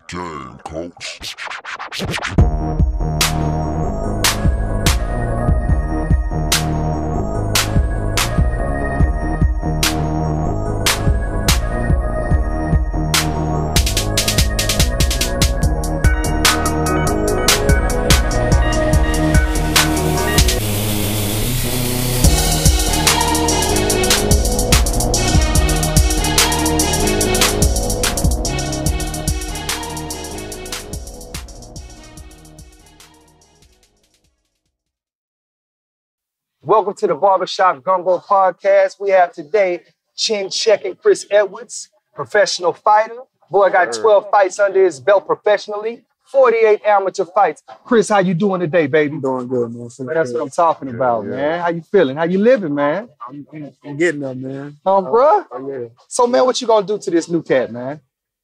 Game, coach. Welcome to the Barbershop Gumbo podcast. We have today Chin Check and Chris Edwards, professional fighter. Boy got 12 fights under his belt professionally, 48 amateur fights. Chris, how you doing today, baby? Doing good, man. That's what I'm talking about, man. How you feeling? How you living, man? I'm getting up, man. Bruh? Oh, yeah. So, man, what you gonna do to this new cat, man?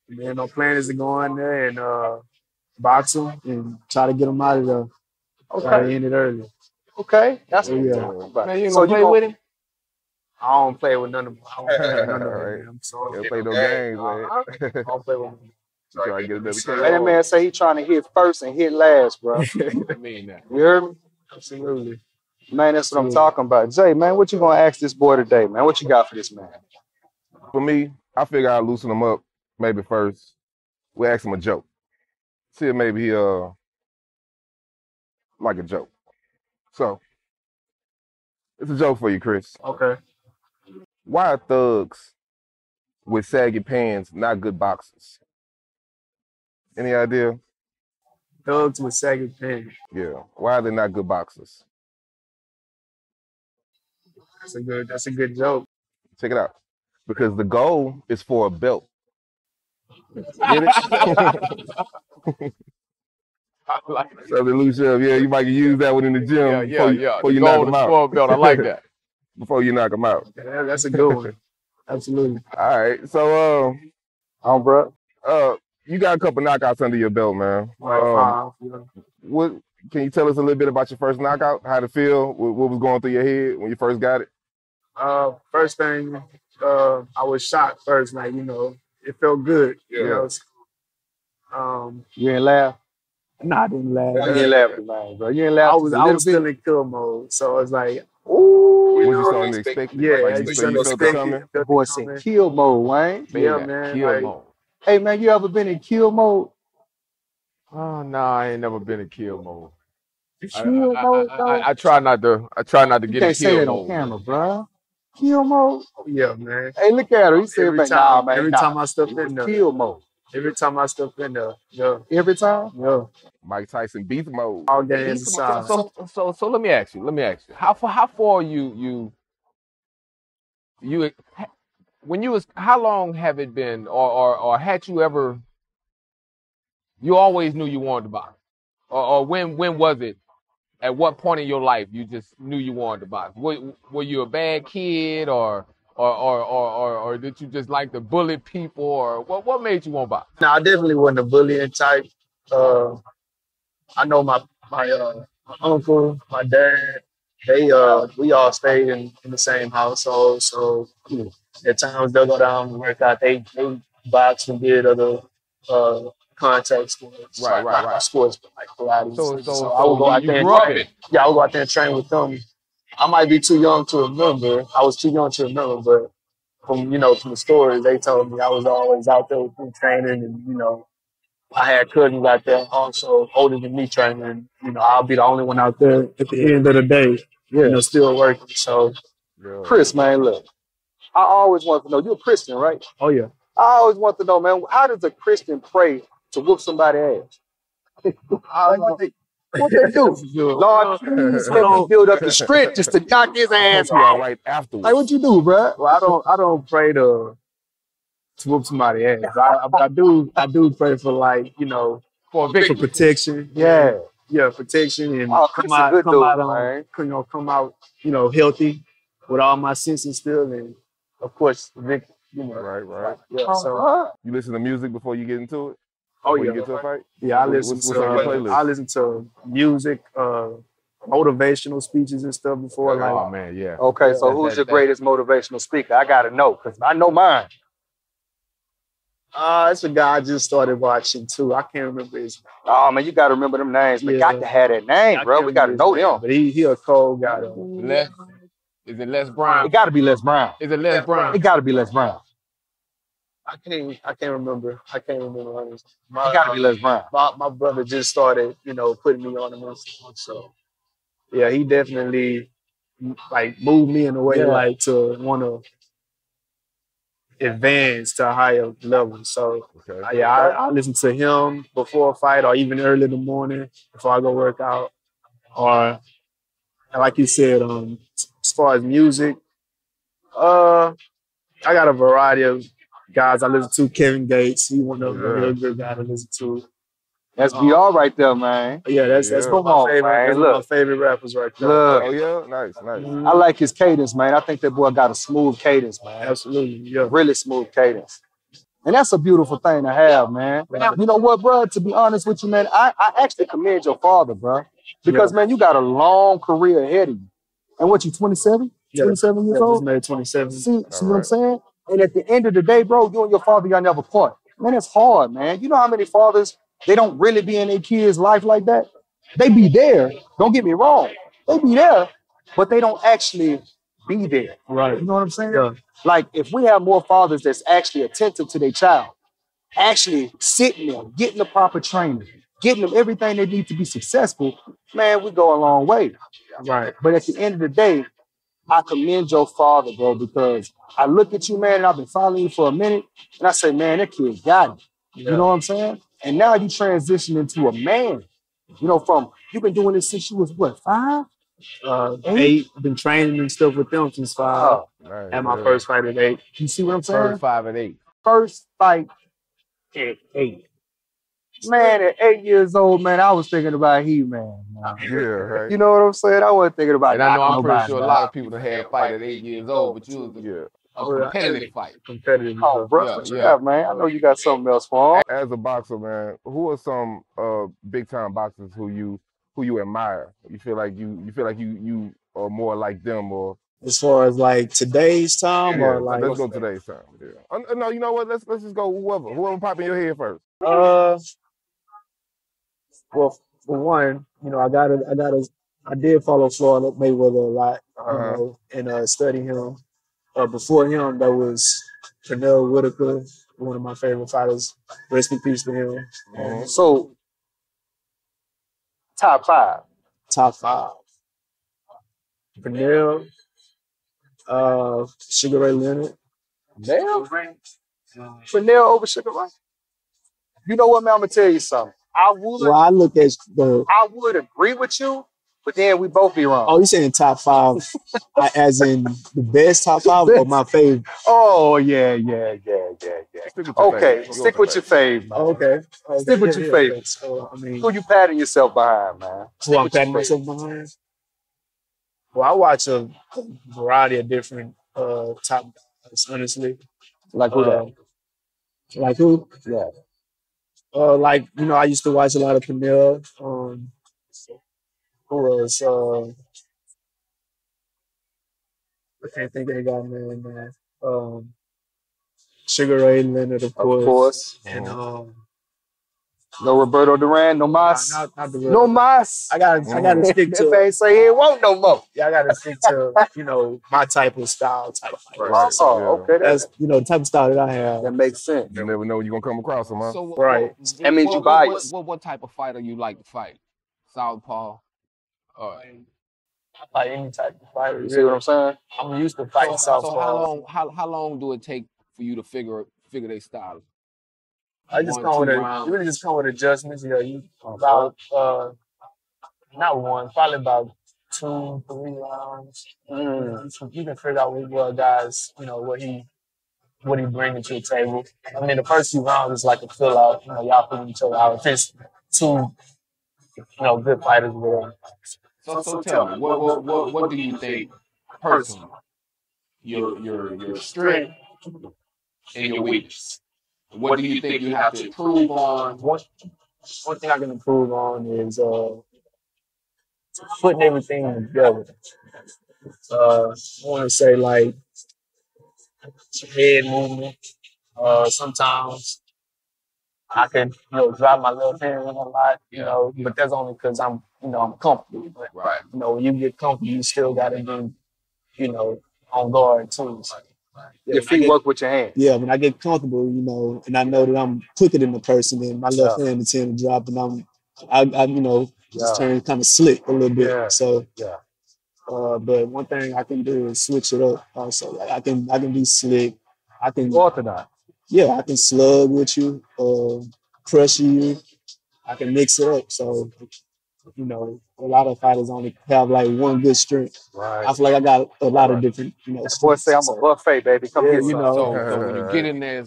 Man, my plan is to go in there and box him and try to get him out of there. Try to end it early. Okay, that's what Yeah. I'm talking about. Man, you So gonna play with him? I don't play with none of them. I don't play with none of them. Man. I'm sorry. He'll play no games, man. I don't play with them. Try to get another Hey, that man say he trying to hit first and hit last, bro. I mean that. You heard me? Absolutely. Man, that's what I'm talking about. Jay, man, what you gonna ask this boy today, man? What you got for this man? For me, I figure I'll loosen him up maybe first. We ask him a joke. See if maybe he like a joke. So it's a joke for you, Chris. Okay. Why are thugs with saggy pants not good boxers? Any idea? Thugs with saggy pants. Yeah. Why are they not good boxers? That's a good joke. Check it out. Because the goal is for a belt. Get it? I like it. So the loose up, yeah, you might use that one in the gym before you knock Gold them is out. spoiled belt. I like that. Before you knock them out. Yeah, that's a good one. Absolutely. All right. So Bro. you got a couple knockouts under your belt, man. What can you tell us a little bit about your first knockout? How'd it feel? What was going through your head when you first got it? First thing, I was shocked first. Like, it felt good. Yeah. You ain't laugh? Nah, I didn't laugh. You ain't laugh, man, bro. You ain't laugh. I was still in kill mode, so it's like, ooh. Was you starting to expect it? yeah, Like, I you just felt it expected coming? it. The boy said kill mode, Wayne. Yeah, man. Kill Like, mode. Hey, man, you ever been in kill mode? Oh no, I ain't never been in kill mode. Kill mode, though? I try not to. I try not to You get in can't say that kill on mode. camera, bro. Kill mode? yeah, man. Hey, look at her. He said, Every nah, man. every nah. time I step in there, Kill mode. every time I step in there, yeah, Every time? Mike Tyson beast mode. all games Beast aside. So let me ask you. How far you when you was, how long have it been, or had you ever, you always knew you wanted to box, or when was it? At what point in your life you just knew you wanted to box? Were you a bad kid, or did you just like to bully people, or what made you want to box? No, I definitely wasn't a bullying type. I know my uncle, my dad, we all stayed in the same household. So at times they'll go down and work out. They boxed and did other contact sports. Right. Not sports, but like Pilates. So I would go out you there. grew up in it. Yeah, I would go out there and train with them. I might be too young to remember. I was too young to remember, but from the stories they told me, I was always out there with them training, and I had cousins out there also older than me training. I'll be the only one out there at the end of the day, still working. So, Chris, man, look. I always want to know, you're a Christian, right? oh yeah. I always want to know, man, how does a Christian pray to whoop somebody's ass? What they do? Lord, please help me build up the strength just to knock his ass Be all out. right afterwards. Like, what you do, bro? Well, I don't pray to whoop somebody's ass. I do pray for For a for victory. protection. Yeah. Yeah, protection and Oh, Chris a good dude, man. come out, healthy with all my senses still, and of course, victory. Right. Yeah. So, You listen to music before you get into it? oh Before yeah. you get to a fight? Yeah, I What's on your playlist? listen to music, motivational speeches and stuff before. Like, Oh man, yeah. Okay, so who's your greatest motivational speaker? I got to know, because I know mine. It's a guy I just started watching too. I can't remember his name. Oh man, you gotta remember them names. But got to have that name, I bro. can't We gotta remember know his name, him. but he a cold guy though. Les? Is it Les Brown? It gotta be Les Brown. Is it Les Brown? It gotta be Les Brown. I can't remember. I can't remember honestly. It gotta be Les Brown. My brother just started, putting me on him and stuff. So yeah, he definitely like moved me in a way like to want to advance to a higher level. So I listen to him before a fight or even early in the morning before I go work out. Or like you said, as far as music, I got a variety of guys I listen to. Kevin Gates, he one of them, real good guy to listen to. That's BR right there, man. Yeah, that's Come on, man. That's one of my favorite rappers right there. Look. Oh yeah, nice. I like his cadence, man. I think that boy got a smooth cadence, man. Absolutely, yeah. Really smooth cadence. And that's a beautiful thing to have, man. You know what, bro? To be honest with you, man, I actually commend your father, bro. Because, man, you got a long career ahead of you. And what, you 27? 27 years old? Just made 27. See what I'm saying? And at the end of the day, bro, you and your father, y'all never part. Man, it's hard, man. You know how many fathers, they don't really be in their kids' life like that? They be there. Don't get me wrong. They be there, but they don't actually be there. Right. You know what I'm saying? Yeah. Like, if we have more fathers that's actually attentive to their child, actually sitting there, getting the proper training, getting them everything they need to be successful, man, we go a long way. Right. But at the end of the day, I commend your father, bro, because I look at you, man, and I've been following you for a minute, and I say, man, that kid got it. Yeah. You know what I'm saying? And now you transition into a man. You've been doing this since you was what, 5? 8. I've been training and stuff with them since 5. And my first fight at 8. You see what I'm saying? First 5 at 8. First fight at 8. Man, at 8 years old, man, I was thinking about He-Man. Yeah, right. You know what I'm saying? I wasn't thinking about. And I know I'm pretty sure a lot of people that had fight at 8 years old, but you was Yeah. a competitive fight. Competitive. Oh, bro, what you got, man? I know you got something else for him. As a boxer, man, who are some big time boxers who you admire? You feel like you are more like them, or as far as like today's time, or like let's go today's time. Yeah. No, you know what? Let's just go whoever pop in your head first. Well, for one, I did follow Floyd Mayweather a lot, and study him. Before him, there was Pernell Whitaker, one of my favorite fighters. Rest in peace to him. So, top 5. Top 5. Pernell, Sugar Ray Leonard. Damn. Pernell over Sugar Ray. You know what, man? I'm gonna tell you something. I would agree with you, but then we both be wrong. Oh, you saying top 5 as in the best top 5 or my favorite? Oh, yeah. Okay, stick with your fave. Okay. Stick with your favorite. So, who you patting yourself behind, man? Who I'm patting myself behind? Well, I watch a variety of different top guys, honestly. Like who that? Like who? Yeah. I used to watch a lot of Pernell. Who else? I can't think of the guy name, man. Sugar Ray Leonard, of course. And no Roberto Duran, no Mas. Not the no Mas. I gotta stick to. If they say he ain't want no more. Yeah, I gotta stick to my type of style type. Okay. That's the type of style that I have. That makes sense. You never know when you're gonna come across them, huh? So, right. That means you biased. What type of fighter you like to fight? Southpaw? I fight any type of fighter. You see what I'm saying? I'm used to fighting southpaw. So how long do it take for you to figure their style? I just come with you really just come with adjustments. About not one, probably about 2-3 rounds. You can figure out what guys, what he bringing to the table. I mean, the first few rounds is like a fill out. Y'all putting each other out. If it's 2, good fighters, whatever. So tell me, what do you think personally? Your strength and your weakness. What do you think you have to improve on? One thing I can improve on is putting everything together. I want to say like head movement. Sometimes I can, drop my left hand a lot, but that's only because I'm comfortable. But, when you get comfortable, you still got to be, on guard too. So, Your feet work with your hands. Yeah, when I get comfortable, and I know that I'm quicker than the person, and my left hand is tend to drop, and I just turn kind of slick a little bit. Yeah. So, Yeah. but one thing I can do is switch it up. Also, like I can be slick. I can Orthodox. Yeah, I can slug with you, pressure you. I can mix it up. So, a lot of fighters only have like one good strength. Right. I feel like I got a lot of different, Boy, say I'm a buffet, baby. Come here, So when you get in there,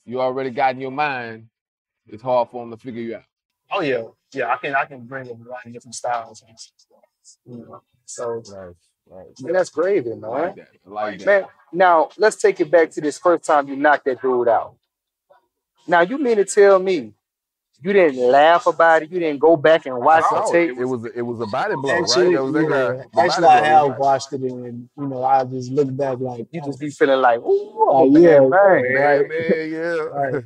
you already got in your mind. It's hard for them to figure you out. Oh yeah. I can bring a variety of different styles. So nice. Man, that's gravy, man. I like that. Man, now let's take it back to this first time you knocked that dude out. Now you mean to tell me you didn't laugh about it? You didn't go back and watch the tape? It was a body blow, actually, right? That was actually, I have watched it, and I just look back like you just be feeling like, ooh, man. Yeah. Right.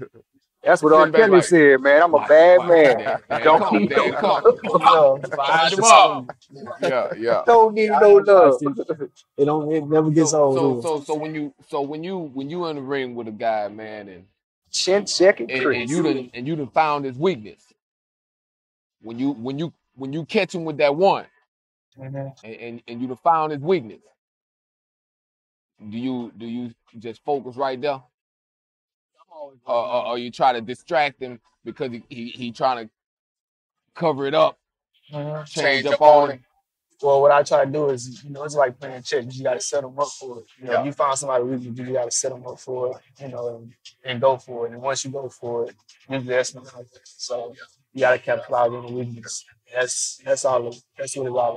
That's what R. Kelly said, man. I'm a bad man. Don't need no love. Yeah. Don't need no love. It never gets old. So when you in the ring with a guy, man, and chin checking and you done found his weakness. When you catch him with that one, and you done found his weakness, do you just focus right there? Or you try to distract him because he trying to cover it up, change up on him? Well, what I try to do is, it's like playing chess. You got to set them up for it. If you find somebody weak, you got to set them up for it, and go for it. And once you go for it, usually that's not like that. So you got to capitalize on the weakness. That's what it's all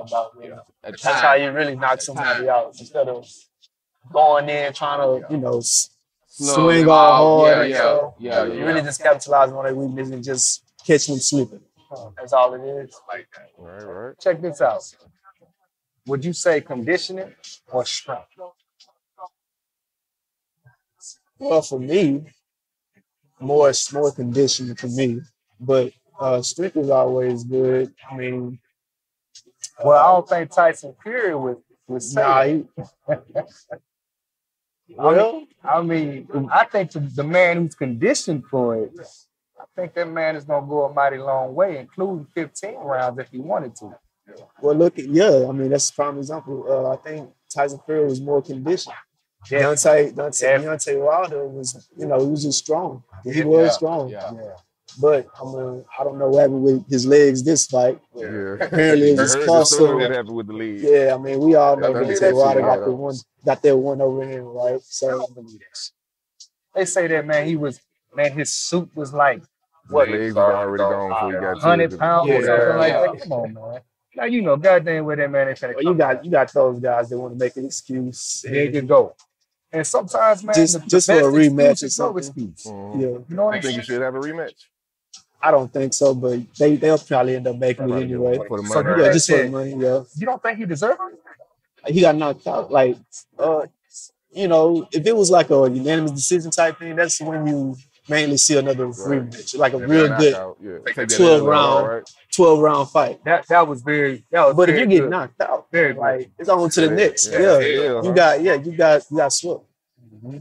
about. That's how you really knock somebody out instead of going in trying to, swing all hard. Yeah. You really just capitalize on that weakness and just catch them sleeping. That's all it is. Like that. Right. Check this out. Would you say conditioning or strength? Well, for me, more conditioning for me, but strength is always good. I mean, well, I don't think Tyson Fury would say that. Well, I think the man who's conditioned for it, I think that man is gonna go a mighty long way, including 15 rounds if he wanted to. Well, that's a prime example. I think Tyson Fury was more conditioned. Deontay Wilder was, he was just strong. He was strong. Yeah. But I don't know what happened with his legs this fight. Yeah. Apparently it was muscle. What happened with the legs? Yeah, we all know Deontay Wilder got that one over him, right? So they say that his suit was like what? Legs were already gone before he got 100 pounds or something like that. Come on, man. Now goddamn where that man is finna come. You got those guys that want to make an excuse. There you go. And sometimes, man, just for a rematch or something. Mm-hmm. Yeah. You know what I think you should have a rematch. I don't think so, but they'll probably end up making it anyway. For the money. So just for the money, yeah. You don't think he deserves it? He got knocked out. Like, if it was like a unanimous decision type thing, that's when you mainly see another rematch, like a real good 12 round fight. That was very. But if you get knocked out, it's on to the next. You got swept. Mm-hmm.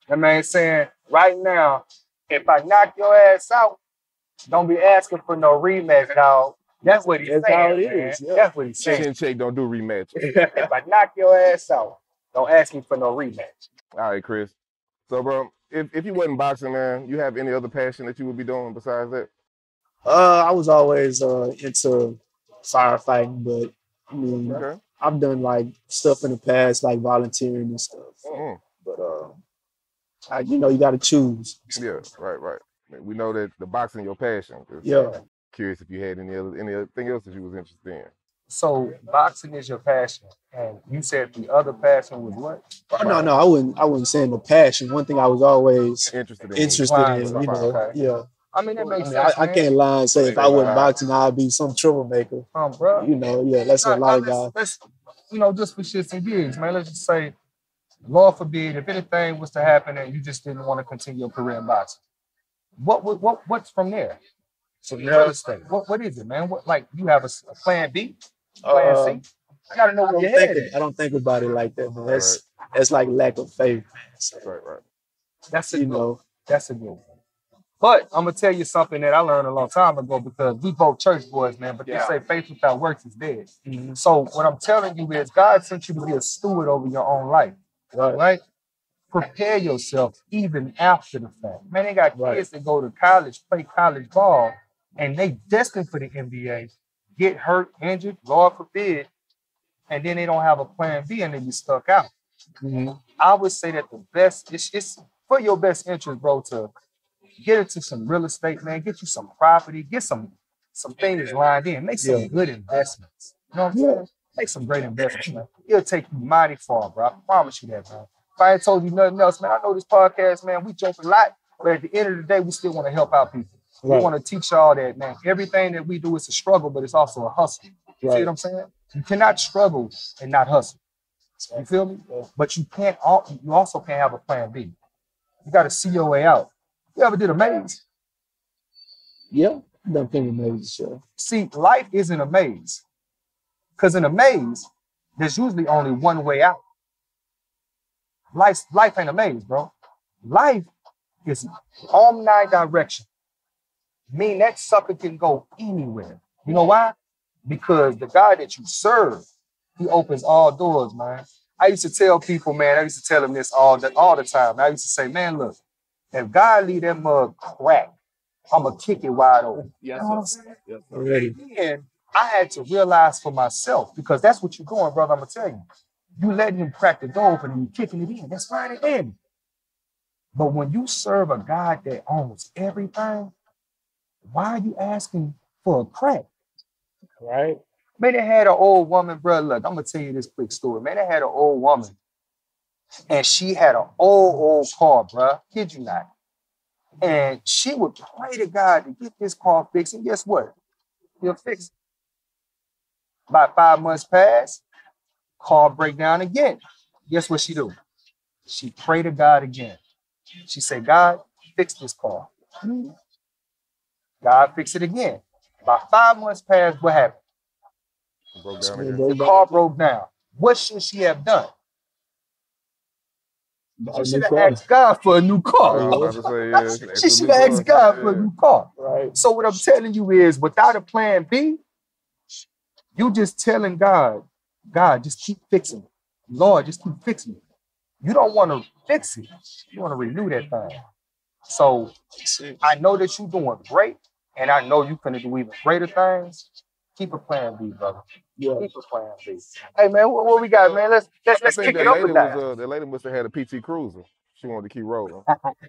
That man saying right now, if I knock your ass out, don't be asking for no rematch, dog. That's what he's saying. That's how it is. Yeah. That's what he's saying. Chin check, don't do rematch. If I knock your ass out, don't ask me for no rematch. All right, Chris. So, bro, if you wasn't boxing, man, you have any other passion that you would be doing besides that? I was always into firefighting, but I've done like stuff in the past, like volunteering and stuff. Mm-hmm. But you got to choose. Yeah, right. We know that the boxing your passion. Yeah. Curious if you had anything else that you was interested in. So boxing is your passion, and you said the other passion was what? Oh, no, I wouldn't say the passion. One thing I was always interested in. Yeah. I mean, that makes sense. I can't lie and say if I wasn't boxing, I'd be some troublemaker. Bro. That's a lot of guys. Let's, just for shits and gigs, man. Let's just say, Lord forbid, if anything was to happen and you just didn't want to continue your career in boxing, What's from there? So real estate. What is it, man? What, like, you have a plan B, plan C? I gotta know where your head is. I don't think about it like that, man. Right. That's like lack of faith, man. So, Right. That's a good. That's a good one. But I'm gonna tell you something that I learned a long time ago, because we both church boys, man. But they say faith without works is dead. Mhm. So what I'm telling you is, God sent you to be a steward over your own life, right? Prepare yourself even after the fact. Man, they got kids that go to college, play college ball, and they destined for the NBA, get hurt, injured, Lord forbid, and then they don't have a plan B and they be stuck out. Mhm. I would say that the best, it's for your best interest, bro, to get into some real estate, man. Get you some property, get some things lined in, make some good investments. You know what I'm saying? Make some great investments, man. It'll take you mighty far, bro. I promise you that, man. If I ain't told you nothing else, man, I know this podcast, man, we joke a lot, but at the end of the day, we still want to help out people. We want to teach y'all that, man, everything that we do is a struggle, but it's also a hustle. You see what I'm saying? You cannot struggle and not hustle. You feel me? But you also can't have a plan B. You got to see your way out. You ever did a maze? Yeah, done plenty of mazes, sure. See, life isn't a maze. Because in a maze, there's usually only one way out. Life ain't a maze, bro. Life is omnidirection. Mean that sucker can go anywhere. You know why? Because the God that you serve, he opens all doors, man. I used to tell people, man, I used to tell them this all the time. I used to say, man, look, if God leave that mug crack, I'm going to kick it wide open. Yes, you know what I'm saying? Yes, already. And I had to realize for myself, because that's what you're doing, brother, I'm going to tell you. You letting him crack the door open and you kicking it in. That's fine and dandy. But when you serve a God that owns everything, why are you asking for a crack? Right? Man, they had an old woman, bro. Look, I'm going to tell you this quick story. Man, they had an old woman, and she had an old car, bro. Kid you not. And she would pray to God to get this car fixed. And guess what? He'll fix it. About 5 months pass, car break down again. Guess what she do? She pray to God again. She said, God, fix this car. God fix it again. About 5 months passed, what happened? Broke down again. The car broke down. What should she have done? She should have asked God for a new car. I was about to say, She should have asked God for a new car. Right. So what I'm telling you is, without a plan B, you just telling God, God, just keep fixing it. Lord, just keep fixing it. You don't want to fix it. You want to renew that thing. So I know that you're doing great, and I know you're going to do even greater things. Keep a plan B, brother. Yeah. Keep a plan B. Hey, man, what we got, man? Let's kick it up a notch. That lady must have had a PT Cruiser. She wanted to keep rolling.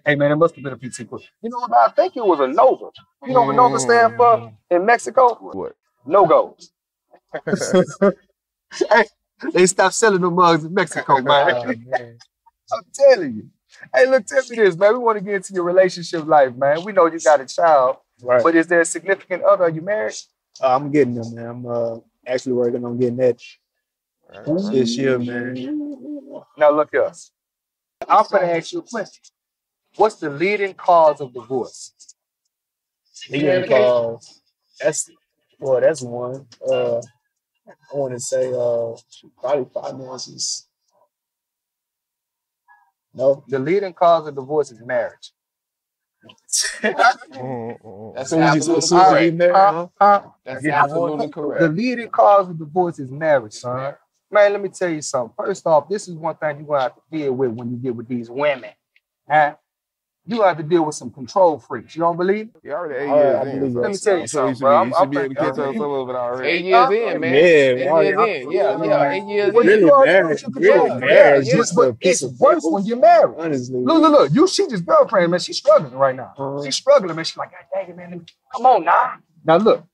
Hey, man, it must have been a PT Cruiser. You know what? I think it was a Nova. You know what Nova stand for in Mexico? What? No-goes. Hey, they stopped selling the mugs in Mexico, man. I'm telling you. Hey, look, tell me this, man. We want to get into your relationship life, man. We know you got a child, but is there a significant other? Are you married? I'm getting them, man. I'm actually working on getting that this year, man. Now look here. I'm going to ask you a question. What's the leading cause of divorce? Leading cause. That's one. I want to say probably finances. No. The leading cause of divorce is marriage. That's absolutely correct. That's absolutely correct. The leading cause of divorce is marriage, son. Man, let me tell you something. First off, this is one thing you're going to have to deal with when you deal with these women. Huh? You have to deal with some control freaks. You don't believe? You already 8 years in. Let me tell you something, bro. You should be able to catch up some of it already. 8 years in, man. 8 years in. Yeah. 8 years in. Really marriage. It's worse when you're married. Honestly. Look. She just girlfriend, man. She's struggling right now. She's struggling, man. She's like, God dang it, man. Come on now. Now look,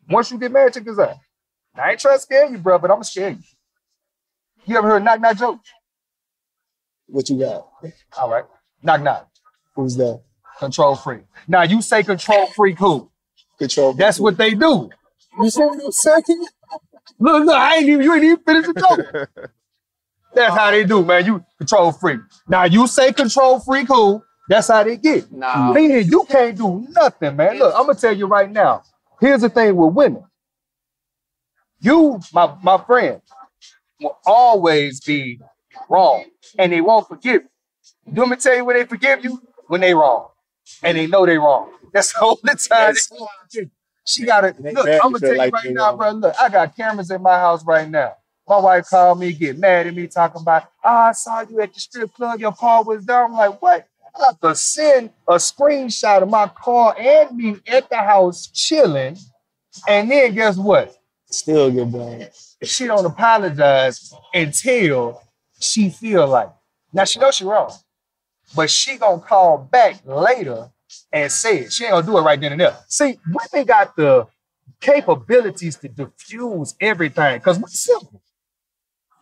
once you get married, check this out. Now, I ain't trying to scare you, bro, but I'm going to scare you. You ever heard knock-knock joke? What you got? All right. Knock-knock. Who's that? Control freak. Now, you say control freak who? Control freak. That's what they do. You see what I'm saying? Look, you ain't even finished the joke. That's how they do, man. You control freak. Now, you say control freak who? That's how they get. Nah. Meaning you can't do nothing, man. Look, I'm gonna tell you right now. Here's the thing with women. You, my friend, will always be wrong, and they won't forgive you. You want me to tell you when they forgive you? When they wrong, and they know they wrong. That's the only time they forgive you. She gotta look. I'm gonna tell you right now, bro. Look, I got cameras in my house right now. My wife called me, get mad at me, talking about, I saw you at the strip club. Your car was down. I'm like, what? I have to send a screenshot of my car and me at the house chilling, and then guess what? Still get blamed. She don't apologize until she feel like. Now she knows she wrong, but she gonna call back later and say it. She ain't gonna do it right then and there. See, women got the capabilities to diffuse everything because we simple.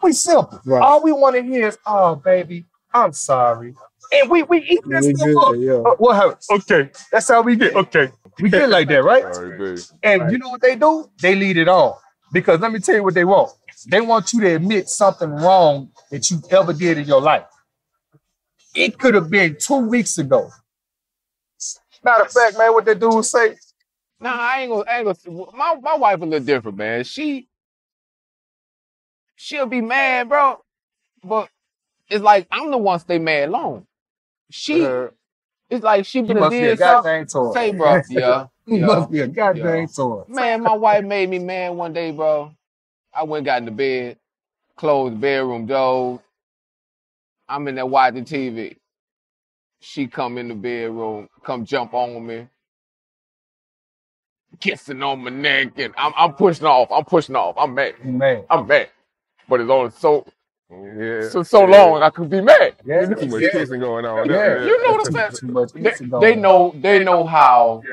We simple. Right. All we want to hear is, "Oh, baby, I'm sorry," and we eat this stuff up. Yeah. What hurts? Okay, that's how we get. Okay, we get like that, right? And you know what they do? They lead it on. Because let me tell you what they want. They want you to admit something wrong that you ever did in your life. It could have been 2 weeks ago. Matter of fact, man, what that dude say? Nah, I ain't gonna. My wife a little different, man. She'll be mad, bro. But it's like I'm the one stay mad long. It's like she been did something. Say, bro, yeah. He must be a goddamn toy. Man, my wife made me mad one day, bro. I went, got in the bed, closed the bedroom door. I'm in there watching TV. She come in the bedroom, come jump on me, kissing on my neck, and I'm pushing off. I'm mad. I'm mad. But it's only so long I could be mad. Yeah. Too much kissing going on. Yeah. You know what I'm saying? Too much kissing going on. They know how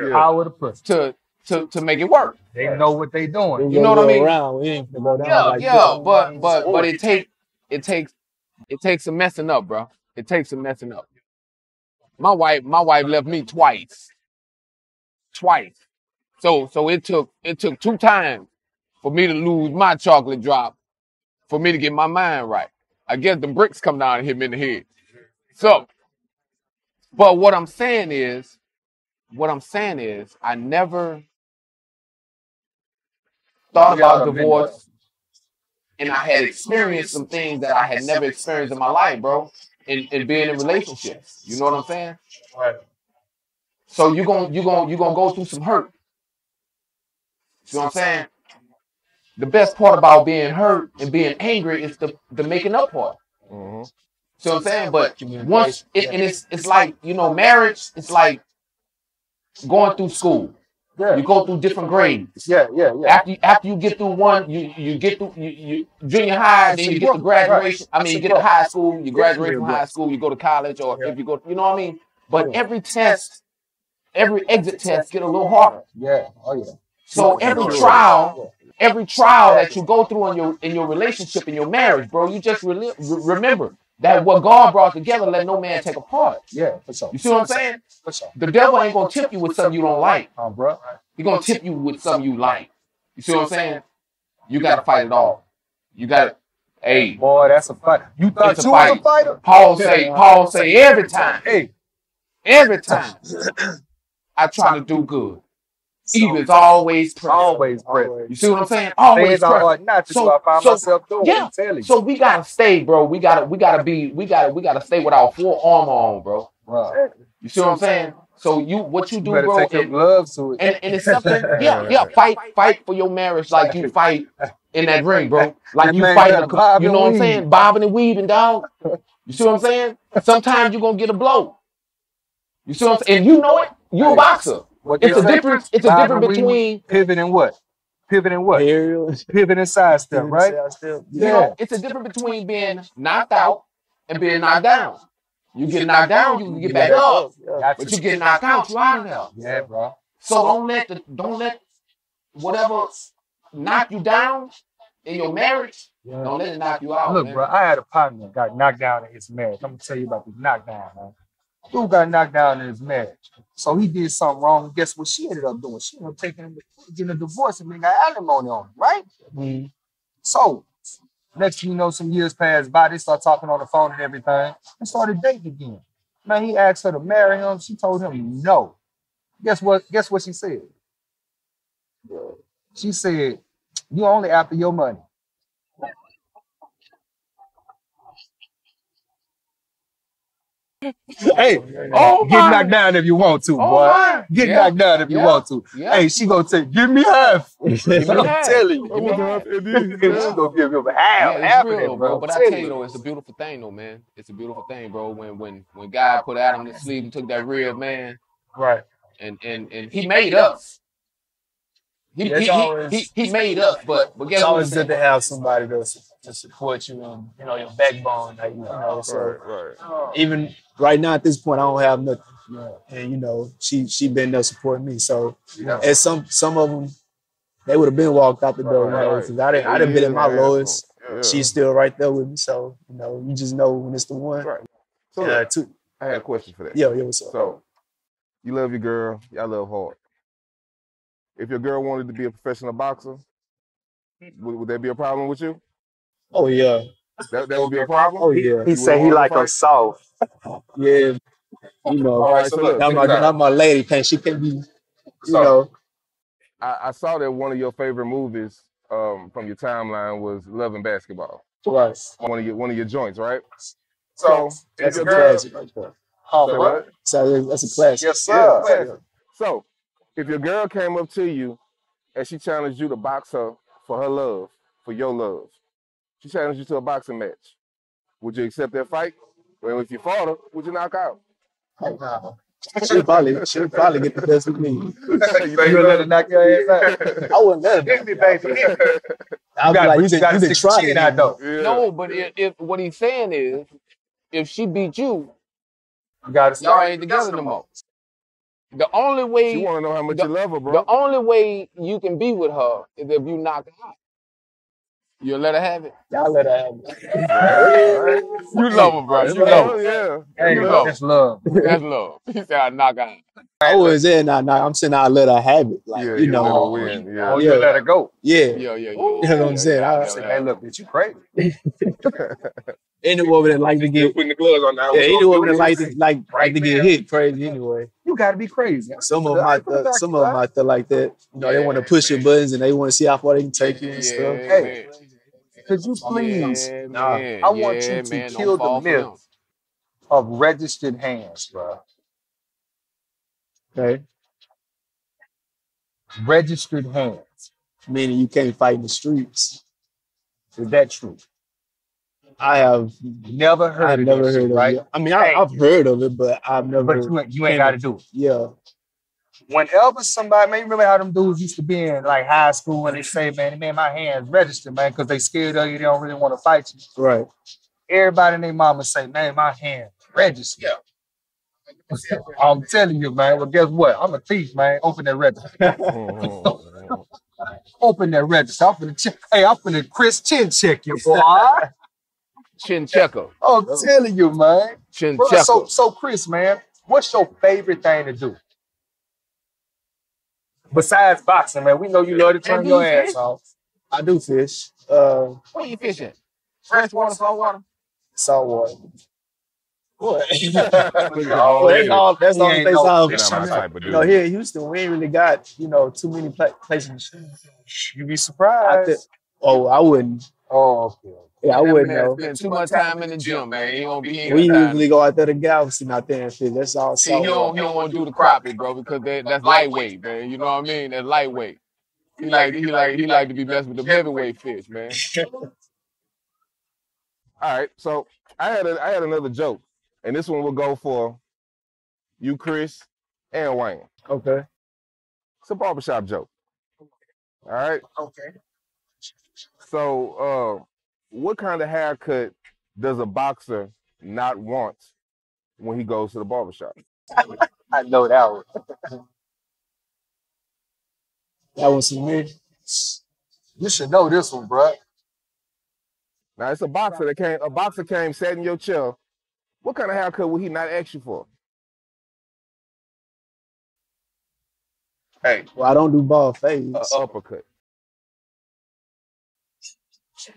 to make it work. They know what they doing. You know what I mean? But it takes some messing up, bro. It takes some messing up. My wife left me twice. So it took 2 times for me to lose my chocolate drop, for me to get my mind right. I guess the bricks come down and hit me in the head. So, but what I'm saying is, I never thought about divorce, and I had experienced some things that I had never experienced in my life, bro, in being in relationships. You know what I'm saying? Right. So you gonna go through some hurt. You know what I'm saying? The best part about being hurt and being angry is the making up part. Mm-hmm. See what I'm saying? But once it's like, you know, marriage, it's like going through school. Yeah. You go through different grades. Yeah. After you get through one, you get through you junior high, then you get to graduation. I mean, you get to high school, you graduate from high school, you go to college, or if you go, you know what I mean? But every test, every exit test get a little harder. Yeah. Oh yeah. So every trial that you go through in your relationship, in your marriage, bro, you just remember that what God brought together, let no man take apart. Yeah, for sure. You see what I'm saying? For sure. The devil ain't gonna tip you with something you don't like. Bro. He's gonna tip you with something you like. You see what I'm saying? You gotta fight it off. You gotta, hey. Boy, that's a fight. You thought you was a fighter? Paul say every time. Hey. Every time I try to do good. Evil's always present. Always present. You see what I'm saying? Always present. Not just what I find myself doing. Yeah. So we gotta stay, bro. We gotta stay with our full armor on, bro. Right. You see what I'm saying? So what you do, bro? Take your gloves to it. And it's something. Yeah. Fight for your marriage like you fight in that ring, bro. Like you fight. You know what I'm saying? Bobbing and weaving, dog. You see what I'm saying? Sometimes you're gonna get a blow. You see what I'm saying? And you know it. You a boxer. It's a difference between pivot and what? Pivot and sidestep, right? You know, it's a difference between being knocked out and being knocked down. You get knocked down, you can get back up. But you get knocked out, you out of there. Yeah, bro. So don't let whatever knock you down in your marriage, don't let it knock you out. Look, man. Bro, I had a partner that got knocked down in his marriage. I'm gonna tell you about this knockdown, man. Dude got knocked down in his marriage. So he did something wrong. Guess what she ended up doing? She ended up getting a divorce and then got alimony on him, right? Mm-hmm. So, next thing you know, some years passed by. They start talking on the phone and everything. And started dating again. Man, he asked her to marry him. She told him no. Guess what? Guess what she said? She said, "You only after your money." Hey, Oh get my! knocked down if you want to, Oh boy. my! Get Yeah, knocked down if you yeah, want to. yeah. Hey, she gonna say, "Give me half." Give me I'm half. telling you. I want to have Eddie. She gonna give you half, Yeah, it's half of real, it, bro. bro. But I'm I tell telling you you. though, it's a beautiful thing, though, man. It's a beautiful thing, bro. When God put Adam to sleep and took that rib, man, Right. and he made us. He made us, but It's guess what he always good said? to have somebody to support you and your backbone. Like, so Right. even right now at this point, I don't have nothing. And she been there supporting me. So and some of them they would have been walked out the door, Right. because I didn't been at my Man, lowest. yeah. She's still right there with me. So you just know when it's the one. Right. So look, I had a question for that. Yeah, what's up? So you love your girl, y'all love hard. If your girl wanted to be a professional boxer, would that be a problem with you? Oh yeah. That would be a problem? Oh yeah. He said he like them soft. Yeah. All right, so look, Not my lady. She can be. I saw that one of your favorite movies from your timeline was Love and Basketball. Right. One of your joints, right? So That's a classic right there. Oh, Say what? what? So that's a classic. Yes, sir. Yeah. So if your girl came up to you and she challenged you to box her for her love, for your love, she challenged you to a boxing match, would you accept that fight? Well, if you fought her, would you knock out? Nah. She'll probably get the best of me. You gonna let her knock your ass out? I wouldn't let her. Hit me, baby. I'll be You like, you gotta can stick try your chin it out though. Yeah. No, but if what he's saying is, if she beat you, You gotta y'all start ain't together no more. The only way She want to know how much you love her, bro. the only way you can be with her is if you knock her out. You'll let her have it. Y'all let her have it. Right. You love her, bro. That's You love love, her. yeah. Hey, You love that's love. That's love. He said I knock her out. I was there, I'm saying I let her have it. Like, Yeah, you you know. let her win. Yeah. Oh, you let her go. Yeah. Yeah. You know what I'm saying? I said, hey, look, bitch, you crazy. Any woman that like to get Putting the gloves on now. any woman that like to get hit crazy anyway. You gotta be crazy. Some of them out there like that. They want to push your buttons and they want to see how far they can take you and stuff. Hey, could you please? Man. I want you to man, kill don't the fall for myth them. of registered hands, bro. Okay. Registered hands. Meaning you can't fight in the streets. Is that true? I have never heard of it, right? I mean, I've heard of it, but I've never. But you ain't got to do it. Yeah. Whenever somebody, man, you remember how them dudes used to be in like high school and they say, man, my hands registered, man, because they scared of you, they don't really want to fight you. Right. Everybody and their mama say, man, my hands registered. Yeah. I'm telling you, man. Well, guess what? I'm a thief, man. Open that register. Open that register. I'm finna Chris chin check you, boy. Chin checker. I'm telling you, man. Chin Bro, checker. so Chris, man, what's your favorite thing to do? Besides boxing, man, we know you love to turn your ass off. I do fish. Where you fishing? Fresh water, salt water? Salt water. What? Oh, that's the only place I'll You're not my type of dude. here in Houston, we ain't really got, too many places. You be surprised. I wouldn't. Oh, okay. Yeah, I wouldn't know. Spend too much time in the gym, man. He gonna be We usually go out there to Galveston out there and fish. That's all. See, he don't want to do the crappie, bro, because that's lightweight, man. You know what I mean? That's lightweight. He like to be messing with the heavyweight fish, man. All right, so I had another joke, and this one will go for you, Chris, and Wayne. Okay. It's a barbershop joke. All right. Okay. So, what kind of haircut does a boxer not want when he goes to the barbershop? I know that one. That was for me. You should know this one, bro. Now it's a boxer came, sat in your chair. What kind of haircut would he not ask you for? Hey, well, I don't do bald fades. Uppercut.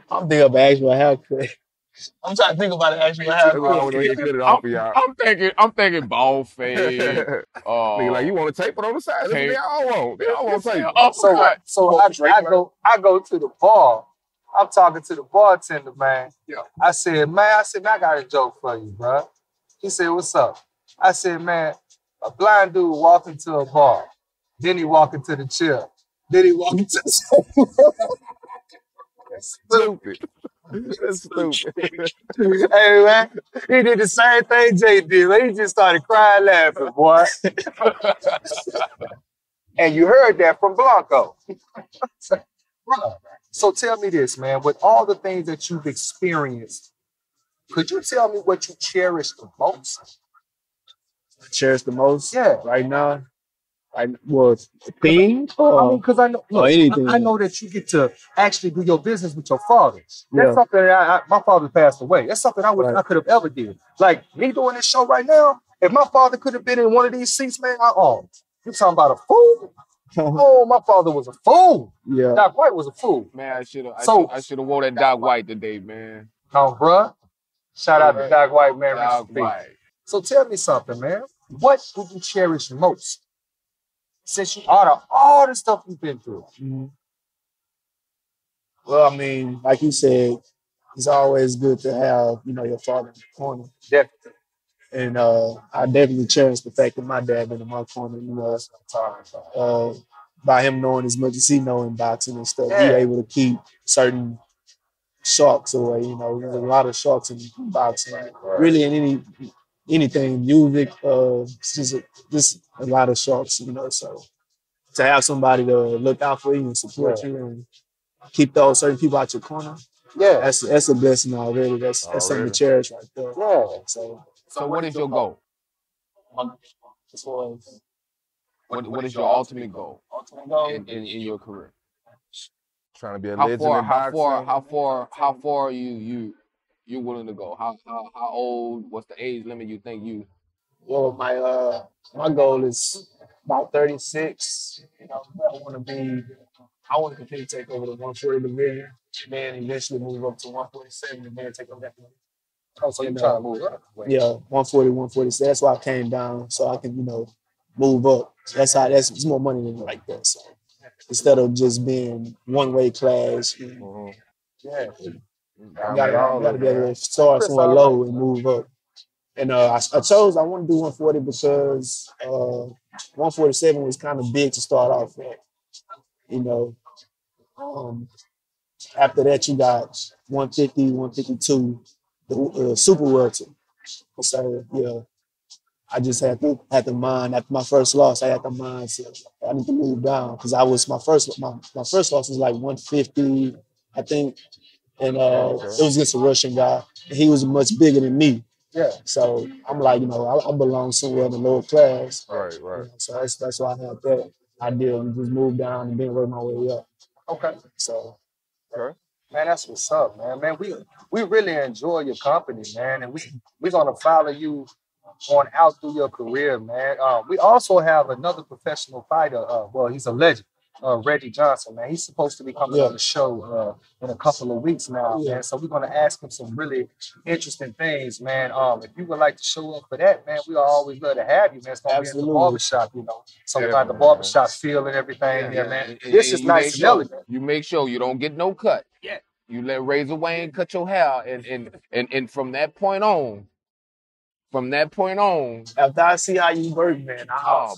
I'm thinking of an actual haircut. I'm trying to think about it actually what That's why I happened. went ahead and cut it off for y'all. I'm thinking ball fade. Nigga, like you want to tape it on the side? That's what they all want. They all want tape. I go to the bar. I'm talking to the bartender, man. Yeah. I said, man, I got a joke for you, bro. He said, what's up? I said, man, a blind dude walked into a bar. Then he walked into the chair. Then he walked into the Stupid. That's stupid. Hey, man, he did the same thing Jay did. Man. He just started crying, laughing, boy. And you heard that from Blanco. So tell me this, man. With all the things that you've experienced, could you tell me what you cherish the most? Cherish the most? Yeah. Right now? Thing? Because I know, look, anything. I know that you get to actually do your business with your father. That's Yeah. something that my father passed away. That's something I could have ever did. Like me doing this show right now, if my father could have been in one of these seats, man, you talking about a fool? Oh, my father was a fool. Yeah. Doc White was a fool. Man, I should have wore that Doc White today, man. Oh, bruh. Shout out to Doc White, man. Doc White. So tell me something, man. What do you cherish most? Since you out of all the stuff you've been through. Mm-hmm. Well, I mean, like you said, it's always good to have, your father in the corner. Definitely. And I definitely cherish the fact that my dad been in my corner, by him knowing as much as he know in boxing and stuff, he able to keep certain sharks away. There's a lot of sharks in boxing. Really in anything, music, just a lot of sharks, so to have somebody to look out for you and support you and keep those certain people out your corner, that's a blessing already. That's something to cherish right there. Yeah. So what is your goal? What is your ultimate goal in your career? Trying to be a legend in boxing. How far are you willing to go? How old? What's the age limit you think you? Well, my goal is about 36. I want to continue to take over the 140 division, then eventually move up to 147, and then take over that one. Oh, so you're trying to move up? Yeah, 140, 147. That's why I came down, so I can, move up. It's more money than like that. So instead of just being one way class, Yeah. You gotta be able to start somewhere low and move up. And I want to do 140 because 147 was kind of big to start off with. After that, you got 150, 152, the super welter. So, I just had to mind, after my first loss, I had to mind, so I need to move down because my first loss was like 150, I think. And it was against a Russian guy. And he was much bigger than me. Yeah. So I'm like, I belong somewhere in the lower class. Right. So that's why I had that idea and just move down and then work my way up. Okay. So. Okay. Man, that's what's up, man. Man, we really enjoy your company, man, and we're gonna follow you on out through your career, man. We also have another professional fighter. He's a legend. Reggie Johnson, man. He's supposed to be coming on the show in a couple of weeks now, man. So we're going to ask him some really interesting things, man. If you would like to show up for that, man, we always love to have you, man. It's going to be in the barbershop, something like the barbershop feel and everything, man. This is nice and elegant. You make sure you don't get no cut. Yeah. You let Razor Wayne cut your hair, and from that point on, after I see how you work, man.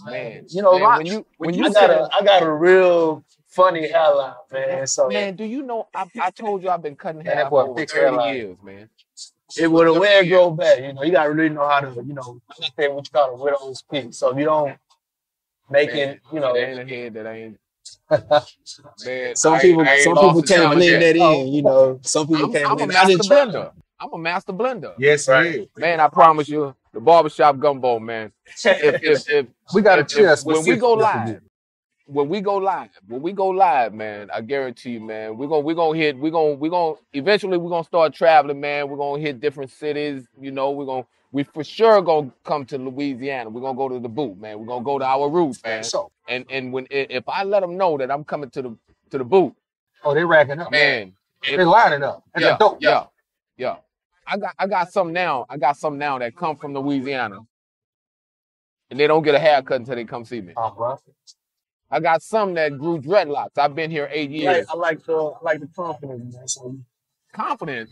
Man. I got a real funny hairline, man. So man, do you know I told you I've been cutting hair for over 30 years, man. It would have way grow back. You gotta really know how to, understand what you call a widow's peak. So if you don't make it, there ain't a head that ain't. Man, some people can't blend that in, Some people can't. I'm a master blender. Yes, right. Man, I promise you, the barbershop gumbo, man. If we got a cheers when we go live, man, I guarantee you, man, eventually we're gonna start traveling, man. We're gonna hit different cities, we for sure gonna come to Louisiana. We're gonna go to the boot, man. We're gonna go to our roots, man. And if I let them know that I'm coming to the boot, they racking up, man. They're lining up. Yeah. I got some now. I got some now that come from Louisiana, and they don't get a haircut until they come see me. Bro. I got some that grew dreadlocks. I've been here 8 years. I like the confidence, man. So Confidence.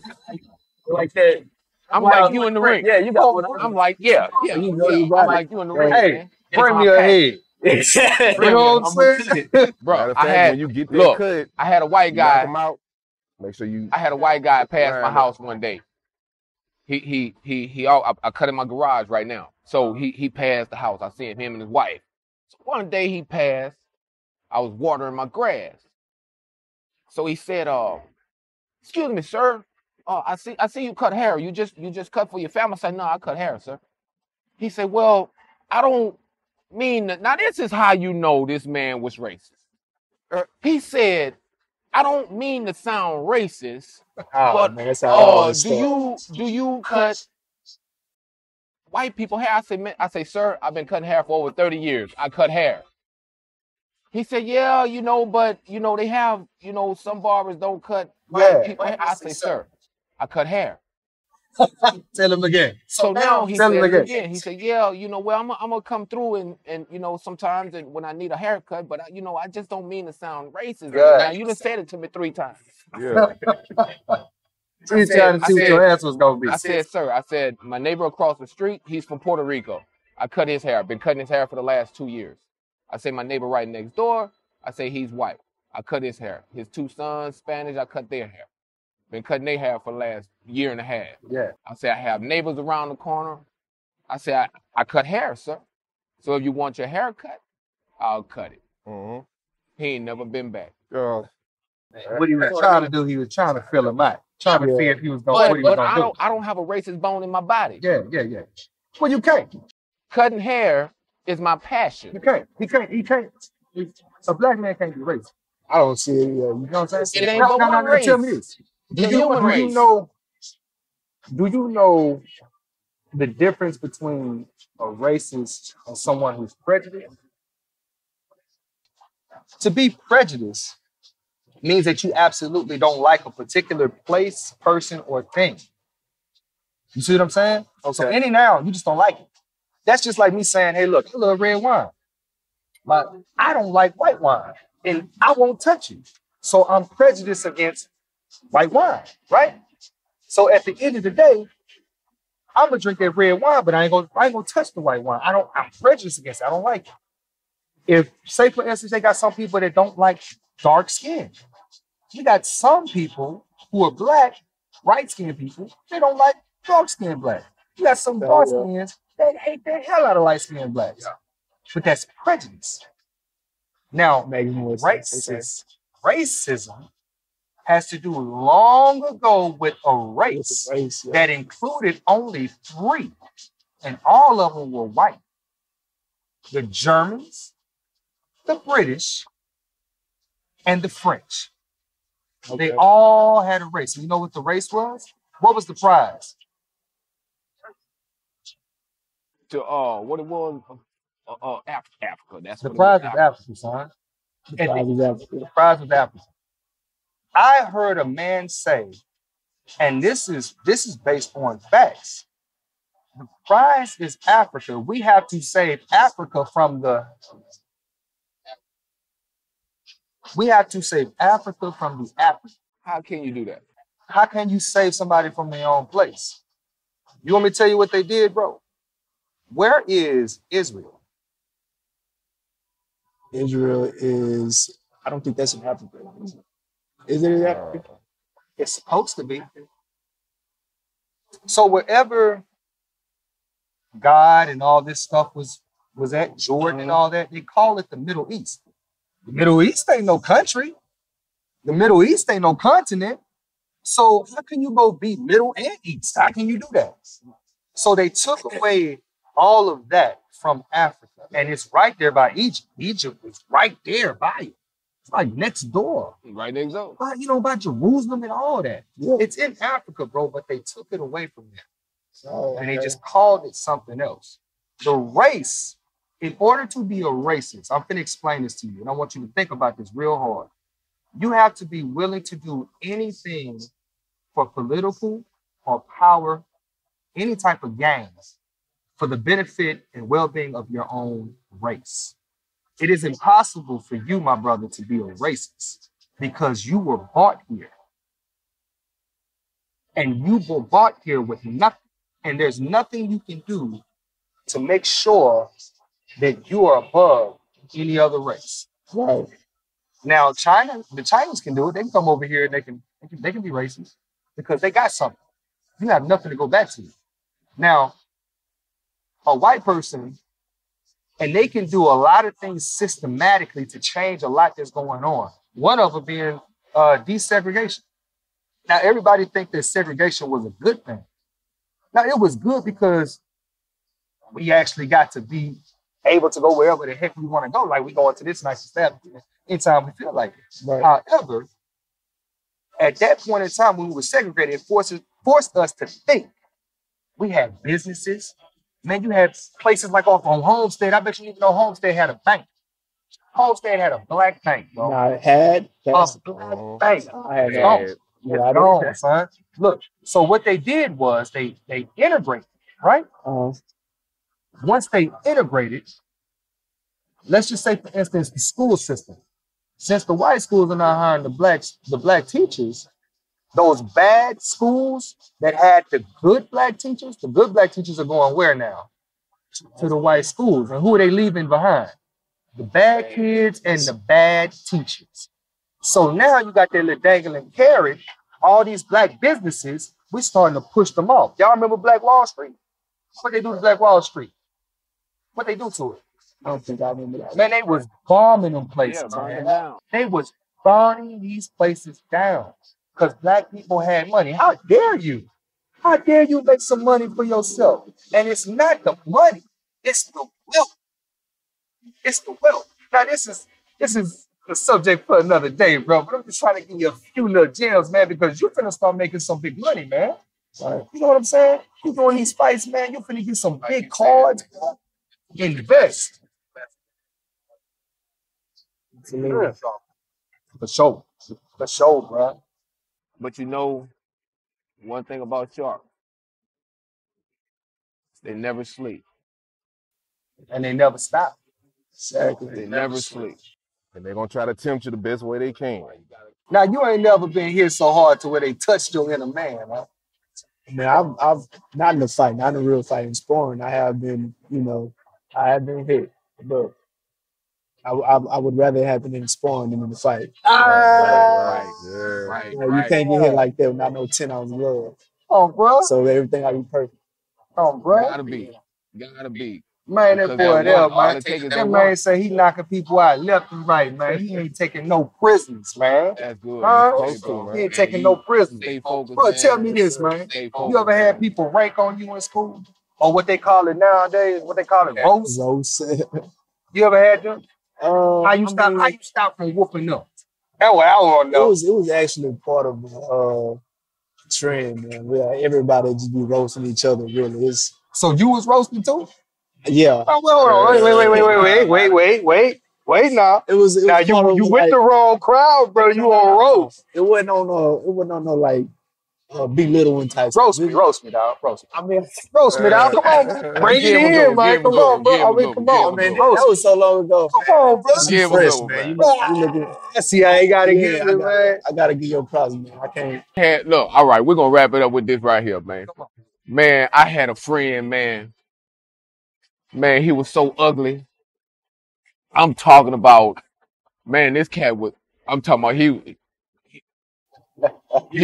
like that. I'm like you in the ring. Yeah, you got one. I'm like, yeah. You know you I'm got like it. you in the ring, Hey, man. bring me a head. You know what I'm saying? Bro, Matter of I fact, had when you get that look. cut, I had a white knock guy. them out. Make sure you. I had a white guy pass my Line house one day. I cut in my garage right now. So he passed the house. I seen him and his wife. So one day he passed. I was watering my grass. So he said, excuse me, sir. I see you cut hair. You just cut for your family. I said, no, I cut hair, sir. He said, well, I don't mean that. Now this is how you know this man was racist. He said, I don't mean to sound racist, but man, that's how all this do you cut white people hair? I say, sir, I've been cutting hair for over 30 years. I cut hair. He said, yeah, but they have, some barbers don't cut white people hair. I say, sir, I cut hair. Tell him again. So now he tell said him it again. again. He said, yeah, well, I'm gonna come through and sometimes when I need a haircut, but I just don't mean to sound racist. Good. Now you done said it to me 3 times. Yeah. He's trying to see what your answer was gonna be. I said, sir, my neighbor across the street, he's from Puerto Rico. I cut his hair. I've been cutting his hair for the last 2 years. I say, my neighbor right next door, I say he's white. I cut his hair. His 2 sons, Spanish, I cut their hair. Been cutting their hair for the last year and a half. Yeah. I say, I have neighbors around the corner. I say, I cut hair, sir. So if you want your hair cut, I'll cut it. Mm-hmm. He ain't never been back. What he was trying to do, he was trying to fill him out. Trying to see if he was going to But I don't have a racist bone in my body. Yeah. Well, you can't. Cutting hair is my passion. You can't. He can't. A black man can't be racist. I don't see it. You know what I'm saying? It ain't but one race. Tell me this. Do you know the difference between a racist and someone who's prejudiced? To be prejudiced means that you absolutely don't like a particular place, person, or thing. You see what I'm saying? Okay. So any now, you just don't like it. That's just like me saying, hey, look, I love red wine. But I don't like white wine, and I won't touch it. So I'm prejudiced against white wine, right? So at the end of the day, I'm gonna drink that red wine, but I ain't gonna touch the white wine. I'm prejudiced against it. I don't like it. If, say for instance, they got some people that don't like dark skin. You got some people who are black, light-skinned people, they don't like dark-skinned black. You got some dark skins that hate the hell out of light-skinned blacks. Yeah. But that's prejudice. Now, racism has to do long ago with a race, that included only 3, and all of them were white. The Germans, the British, and the French. Okay. They all had a race. And you know what the race was? What was the prize? What it was? Africa. That's the prize was Africa, son. The prize was Africa. I heard a man say, and this is based on facts. The prize is Africa. We have to save Africa from the. We have to save Africa from the Africans. How can you do that? How can you save somebody from their own place? You want me to tell you what they did, bro? Where is Israel? Israel is, I don't think that's in Africa. Is it in Africa? It's supposed to be. So wherever God and all this stuff was at, Jordan and all that, they call it the Middle East. The Middle East ain't no country. The Middle East ain't no continent. So how can you both be Middle and East? How can you do that? So they took away all of that from Africa. And it's right there by Egypt. Egypt is right there by it. It's like next door. Right next door. By Jerusalem and all that. Yeah. It's in Africa, bro, but they took it away from them. And they just called it something else. The race, in order to be a racist, I'm going to explain this to you, and I want you to think about this real hard. You have to be willing to do anything for political, or power any type of gains for the benefit and well-being of your own race. It is impossible for you, my brother, to be a racist because you were bought here. And you were bought here with nothing. And there's nothing you can do to make sure that you are above any other race. Right. Now, the Chinese can do it. They can come over here and they can be racist because they got something. You have nothing to go back to. Now, a white person, and they can do a lot of things systematically to change a lot that's going on. One of them being desegregation. Now, everybody think that segregation was a good thing. Now, it was good because we actually got to be able to go wherever the heck we want to go. Like we go into this nice establishment anytime we feel like it. Right. However, at that point in time when we were segregated, it forced us to think. We had businesses. Man, you had places like off on Homestead. I bet you even know Homestead had a bank. Homestead had a black bank, bro. Now it had A that's black bank. I had It's that. gone. Yeah, It's I gone, did. son. Look, so what they did was they integrated, right? Once they integrated, let's just say, for instance, the school system. Since the white schools are not hiring the black teachers, those bad schools that had the good black teachers are going where now? To the white schools. And who are they leaving behind? The bad kids and the bad teachers. So now you got that little dangling carrot, all these black businesses, we're starting to push them off. Y'all remember Black Wall Street? What they do to Black Wall Street? What they do to it? I don't think I remember that. Man, they was bombing them places, Yeah, burn man. it down. They was burning these places down because black people had money. How dare you? How dare you make some money for yourself? And it's not the money, it's the wealth. It's the wealth. Now this is the subject for another day, bro. But I'm just trying to give you a few little gems, man, because you're finna start making some big money, man. Right. You know what I'm saying? You doing these fights, man. You're finna get some big cards. Invest. Absolutely. For sure. For sure, bro. But you know, one thing about sharks, they never sleep. And they never stop. Exactly. They never sleep. And they're gonna try to tempt you the best way they can. Now you ain't never been hit so hard to where they touched your inner man, huh? I mean, I've not in the fight, not in a real fight, in sparring. I have been, I have been hit, but I would rather it happen in sparring than in the fight. Right. You know, you can't get hit like that without no 10-ounce glove. Oh, bro. So everything I be perfect. Oh, bro. Gotta be. Man, that Because boy that there, one, all man. it takes is That that man one. say he knocking people out left and right, man. He ain't taking no prisoners, man. That's good. Huh? You supposed to, He man. ain't taking no prisoners. Stay focused, Bro, man. tell me this, man. Stay You focused, ever had man. people rank on you in school? Or what they call it nowadays, what they call it, roast? Rose. You ever had them? How you stop from whooping up? That's what I want to know. It was actually part of trend, man. Where everybody just be roasting each other. Really, it's So you was roasting too? yeah. Oh, well, hold on. Wait now. It was Now part of, you with like, the wrong crowd, bro. You on roast. It wasn't on no like belittling type. Roast me, dog. Roast me. I mean, Roast me, dog. Come on. Bring it Give him a in, go, man. give him a Come go, on, bro. give him I a mean, go, come give on, him a man. go. that was so long ago. Come on, bro. You Give him a fresh, go, man. man. You looking? See, I ain't got to Yeah, get it, man. I gotta give your props, man. I can't. Look, all right, we're gonna wrap it up with this right here, man. Man, I had a friend, man. Man, he was so ugly. I'm talking about, man, this cat was. I'm talking about he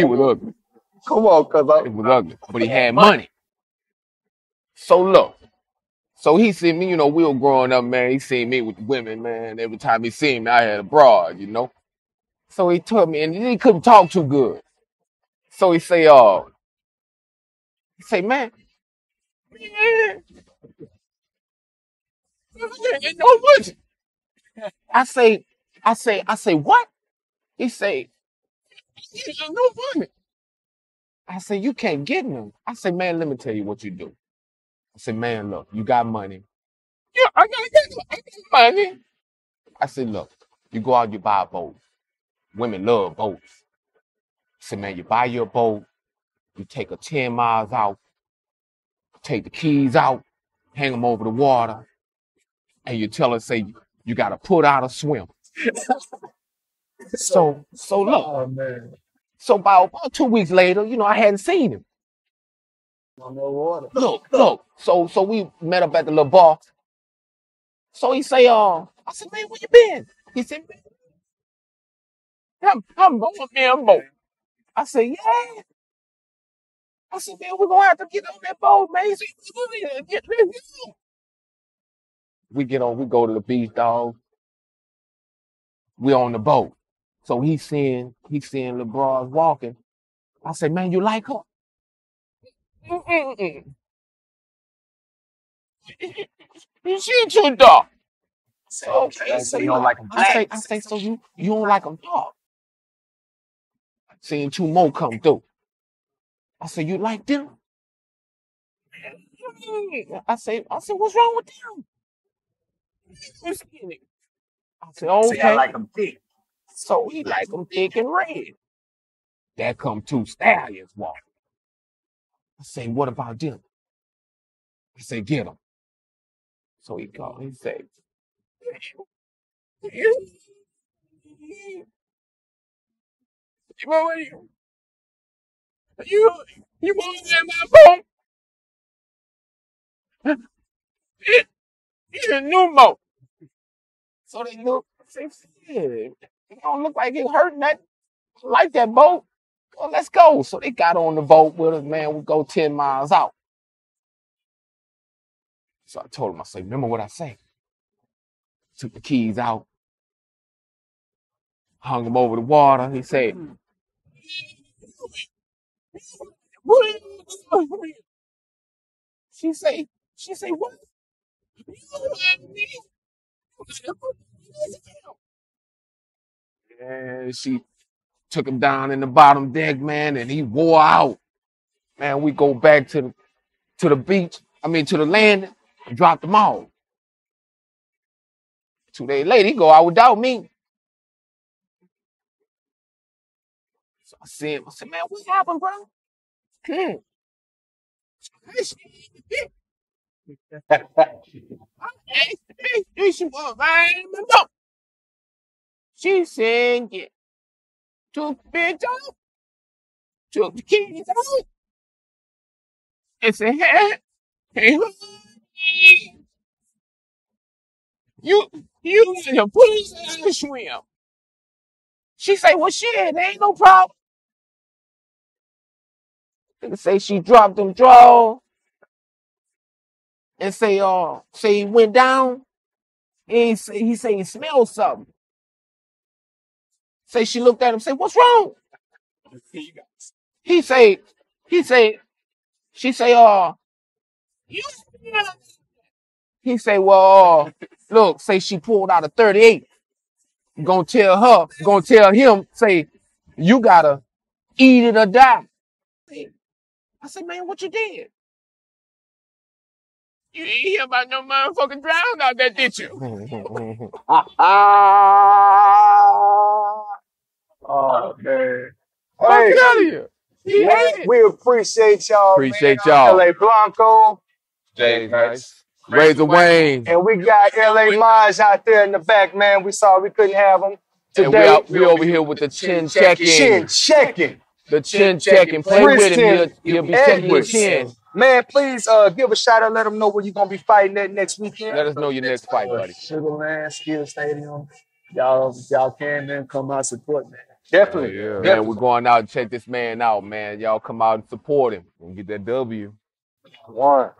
was ugly. Come on, cuz He was ugly, but he had money. So look, so he seen me, we were growing up, man. He seen me with women, man. Every time he seen me, I had a broad. So he took me, and he couldn't talk too good. So he say, man, ain't no money. I say, what? He say, ain't no money. I say, you can't get none. I say, man, let me tell you what you do. I say, man, look, you got money. Yeah, I got money. I said, look, you go out, you buy a boat. Women love boats. I said, man, you buy your boat, You take her 10 miles out, take the keys out, hang them over the water, and you tell her, say, you got to put out a swim. So look. Oh, man. So about 2 weeks later, you know, I hadn't seen him. On no water. Look. So we met up at the little bar. So he say, I said, man, where you been? He said, man, I'm going on boat. I said, yeah. I said, man, we're gonna have to get on that boat, man. He said, let's go. We go to the beach, dog. We on the boat. So he's seeing LeBron walking. I say, man, you like her? She too dark. Okay, So you don't like them black? I say, so you don't like them dark? Seeing 2 more come through. I say, you like them? I say, what's wrong with them? I said, okay. I like them thick. So he like them thick and red. There come 2 stallions walking. I say, what about them? I say, get them. So he called. He said, you want to my boat? It's a new boat. So they look, say, shit, it don't look like it hurt nothing. I like that boat. Well, let's go. So they got on the boat with us, man. We go 10 miles out. So I told him, I said, remember what I say? Took the keys out, hung them over the water. He said, she say, what? And she took him down in the bottom deck, man, and he wore out. Man, we go back to the beach. To the landing, and drop them off. 2 days later, he go out without me. So I see him. I said, man, what happened, bro? She said, yeah. Took the bitch off, took the keys out, and said, hey, you gotta put us in the swim. She say, well, shit, there ain't no problem. Nigga say she dropped them drawers and say he went down. And he say he smelled something. Say she looked at him, say, what's wrong? She say, you. He say, well, look, say she pulled out a 38. Gonna tell him, say, you gotta eat it or die. I said, man, what you did? You ain't hear about no motherfucking drown out there, did you? Oh, man. Fuck it out of here. We appreciate y'all. Appreciate man. y'all. LA Blanco. Jay Nice. Razor Wayne. And we got LA Maj out there in the back, man. We saw we couldn't have them today. And we over here with the chin checking. Chin checking. The chin checking. Play with him. He'll be checking your chin. Man, please give a shout out. Let them know where you're going to be fighting at next weekend. Let us know your next fight, buddy. Sugarland, Skill Stadium. Y'all, if y'all can, man, come out support, man. Definitely. Yeah. Man, we're going out and check this man out, man. Y'all come out and support him and get that W. One.